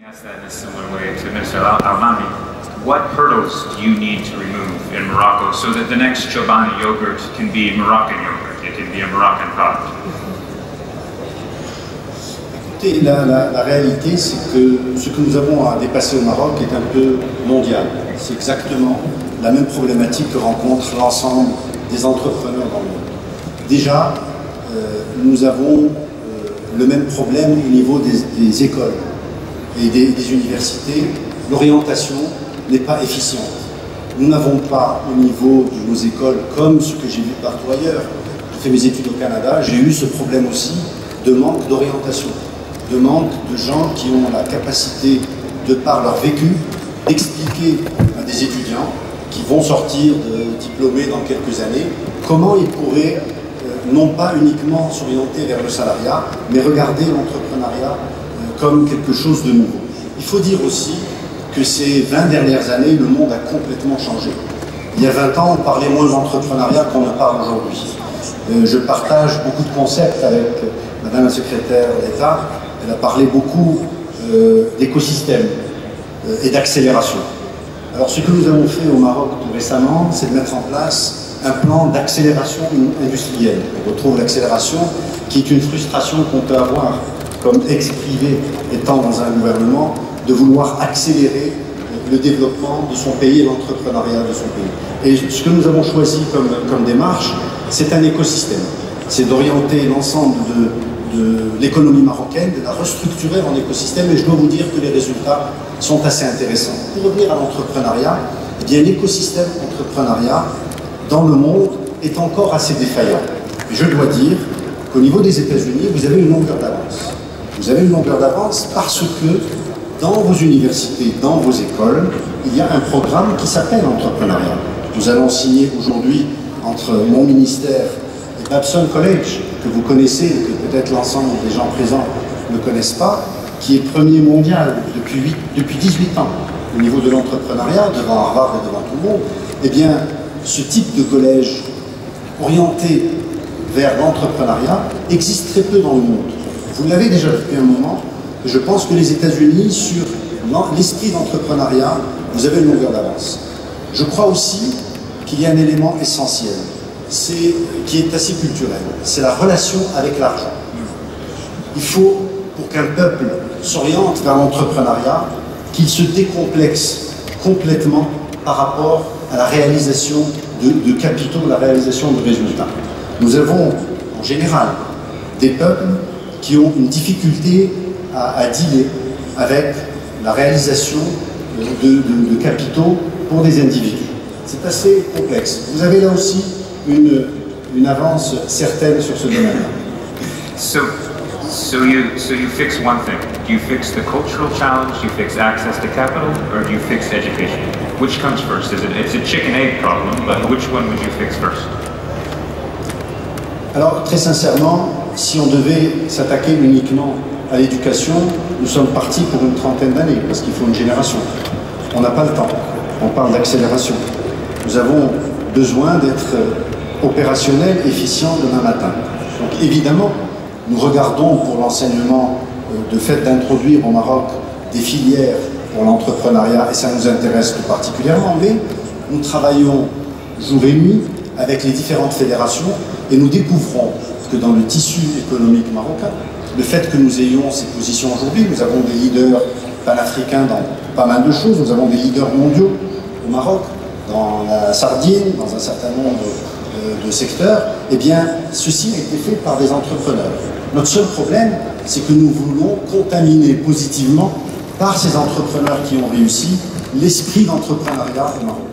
Ask that in a similar way to Mr. Almami. What hurdles do you need to remove in Morocco so that the next Chobani yogurt can be Moroccan yogurt, it can be a Moroccan product? Écoutez, la réalité, c'est que ce que nous avons à dépasser au Maroc est un peu mondial. C'est exactement la même problématique que rencontre l'ensemble des entrepreneurs dans le monde. Déjà, nous avons le même problème au niveau des écoles et des universités. L'orientation n'est pas efficiente. Nous n'avons pas au niveau de nos écoles, comme ce que j'ai vu partout ailleurs. J'ai fait mes études au Canada, j'ai eu ce problème aussi de manque d'orientation, de manque de gens qui ont la capacité, de par leur vécu, d'expliquer à des étudiants qui vont sortir diplômés dans quelques années, comment ils pourraient non pas uniquement s'orienter vers le salariat, mais regarder l'entrepreneuriat comme quelque chose de nouveau. Il faut dire aussi que ces 20 dernières années, le monde a complètement changé. Il y a 20 ans, on parlait moins d'entrepreneuriat qu'on ne parle aujourd'hui. Je partage beaucoup de concepts avec Madame la secrétaire d'État. Elle a parlé beaucoup d'écosystème et d'accélération. Alors ce que nous avons fait au Maroc tout récemment, c'est de mettre en place un plan d'accélération industrielle. On retrouve l'accélération qui est une frustration qu'on peut avoir comme ex-privé étant dans un gouvernement, de vouloir accélérer le développement de son pays et l'entrepreneuriat de son pays. Et ce que nous avons choisi comme démarche, c'est un écosystème. C'est d'orienter l'ensemble de l'économie marocaine, de la restructurer en écosystème, et je dois vous dire que les résultats sont assez intéressants. Pour revenir à l'entrepreneuriat, eh bien l'écosystème entrepreneuriat dans le monde est encore assez défaillant. Et je dois dire qu'au niveau des États-Unis, vous avez une longueur d'avance. Vous avez une longueur d'avance parce que dans vos universités, dans vos écoles, il y a un programme qui s'appelle entrepreneuriat. Nous allons signer aujourd'hui entre mon ministère et Babson College, que vous connaissez et que peut-être l'ensemble des gens présents ne connaissent pas, qui est premier mondial depuis 18 ans au niveau de l'entrepreneuriat, devant Harvard et devant tout le monde. Eh bien, ce type de collège orienté vers l'entrepreneuriat existe très peu dans le monde. Vous l'avez déjà depuis un moment, et je pense que les États-Unis, sur l'esprit d'entrepreneuriat, vous avez une longueur d'avance. Je crois aussi qu'il y a un élément essentiel, qui est assez culturel, c'est la relation avec l'argent. Il faut, pour qu'un peuple s'oriente vers l'entrepreneuriat, qu'il se décomplexe complètement par rapport à la réalisation de capitaux, la réalisation de résultats. Nous avons, en général, des peuples qui ont une difficulté à dealer avec la réalisation de capitaux pour des individus. C'est assez complexe. Vous avez là aussi une avance certaine sur ce domaine-là. So you fix one thing. Do you fix the cultural challenge? Do you fix access to capital? Or do you fix education? Which comes first? It's a chicken-egg problem, but which one would you fix first? Alors, très sincèrement, si on devait s'attaquer uniquement à l'éducation, nous sommes partis pour une trentaine d'années, parce qu'il faut une génération. On n'a pas le temps. On parle d'accélération. Nous avons besoin d'être opérationnels, efficients demain matin. Donc, évidemment, nous regardons pour l'enseignement de fait d'introduire au Maroc des filières pour l'entrepreneuriat, et ça nous intéresse tout particulièrement, mais nous travaillons jour et nuit avec les différentes fédérations et nous découvrons que dans le tissu économique marocain, le fait que nous ayons ces positions aujourd'hui, nous avons des leaders panafricains dans pas mal de choses, nous avons des leaders mondiaux au Maroc, dans la sardine, dans un certain nombre de secteurs, eh bien, ceci a été fait par des entrepreneurs. Notre seul problème, c'est que nous voulons contaminer positivement, par ces entrepreneurs qui ont réussi, l'esprit d'entrepreneuriat au Maroc.